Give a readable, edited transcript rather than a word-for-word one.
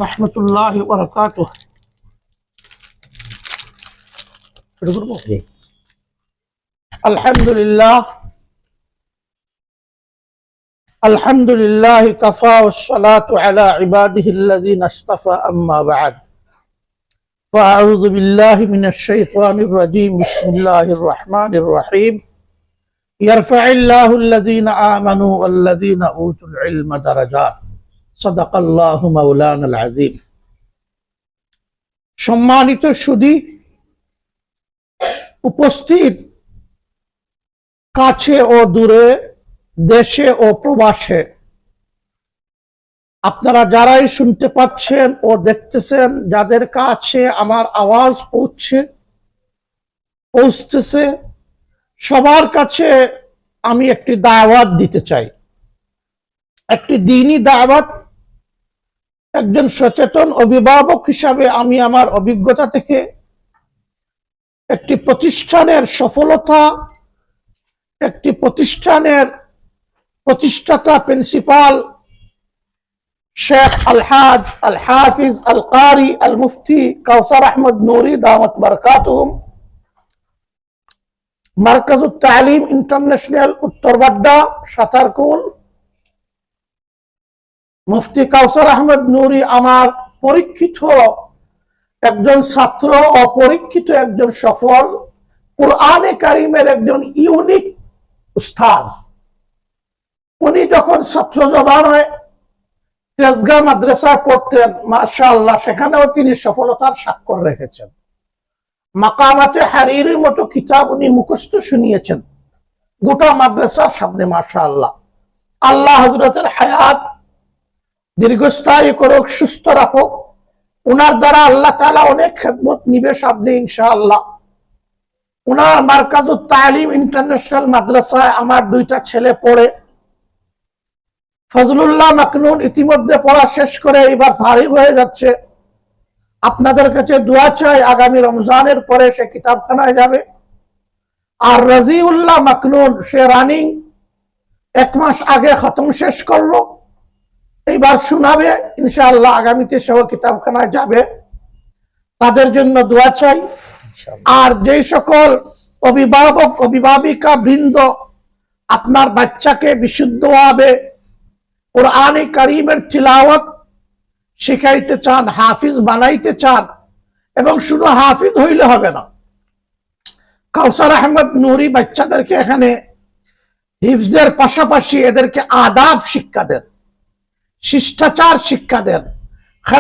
রহমতুল্লাহ বারাকাতুহু। আলহামদুলিল্লাহ কাফা ওয়াসসালাতু আলা ইবাদিহিল্লাযীনা ইসতাফা আম্মা বা'দ। ফাআউযু বিল্লাহি মিনাশ শাইতানির রাজীম। বিসমিল্লাহির রাহমানির রহিম। ইয়ারফা'িল্লাহুল্লাযীনা আমানু ওয়াল্লাযীনা উতুল ইলমা দারাজাত। সাদাকাল্লাহু মাওলানাল আযীম। সম্মানিত সুধী, উপস্থিত কাছে ও দূরে, দেশে ও প্রবাসে, আপনারা যারাই শুনতে পাচ্ছেন ও দেখতেছেন, যাদের কাছে আমার আওয়াজ পৌঁছতেছে, সবার কাছে আমি একটি দাওয়াত দিতে চাই, একটি দ্বীনি দাওয়াত। একজন সচেতন অভিভাবক হিসাবে আমি আমার অভিজ্ঞতা থেকে একটি প্রতিষ্ঠানের সফলতা, একটি প্রতিষ্ঠানের প্রতিষ্ঠাতা প্রিন্সিপাল শেখ আলহাজ আল হাফিজ আল কারি আল মুফতি কাউসার আহমদ নুরি দাওয়াত বারাকাতুহুম, মারকাজুত তালিম ইন্টারন্যাশনাল উত্তরবাড্ডা সাতারকুল, মুফতি কাউসার আহমদ নুরি আমার পরীক্ষিত একজন ছাত্র, অপরীক্ষিত একজন সফল কুরআনে কারিমের একজন ইউনিক উস্তাদ। উনি যখন ছাত্র জমানায় তেজগাঁ মাদ্রাসায় পড়তেন, মাশাআল্লাহ, সেখানেও তিনি সফলতার স্বাক্ষর রেখেছেন। মাকামাতে হারিরির মতো কিতাব উনি মুখস্থ শুনিয়েছেন গোটা মাদ্রাসার সামনে। মাশাআল্লাহ, আল্লাহ হযরতের হায়াত দীর্ঘস্থায়ী করুক, সুস্থ রাখুক। উনার দ্বারা আল্লাহ তাআলা অনেক খেদমত নিবে সামনে ইনশাআল্লাহ। উনার মারকাজুত তালিম ইন্টারন্যাশনাল মাদ্রাসায় আমার দুইটা ছেলে পড়ে। ফজলুল্লাহ মাকনুন ইতিমধ্যে পড়া শেষ করে এবার ফারিগ হয়ে যাচ্ছে। আপনাদের কাছে দোয়া চাই, আগামী রমজানের পরে সে কিতাবখানায় যাবে। আর রাজিউল্লাহ মাকনুন, সে রানিং 1 মাস আগে খতম শেষ করলো, এইবার শোনাবে ইনশাআল্লাহ, আগামীতে সেও কিতাবখানায় যাবে। তাদের জন্য দোয়া চাই। আর যেই সকল অভিভাবক অভিভাবিকা বৃন্দ আপনার বাচ্চাকে বিশুদ্ধভাবে কুরআনে কারীমের তিলাওয়াত শিখাইতে চান, হাফিজ বানাইতে চান, এবং শুধু হাফিজ হইলে হবে না, কাউসার আহমদ নুরি বাচ্চাদেরকে এখানে হিফজের পাশাপাশি এদেরকে আদাব শিক্ষা দেন, শিষ্টাচার শিক্ষা দেন।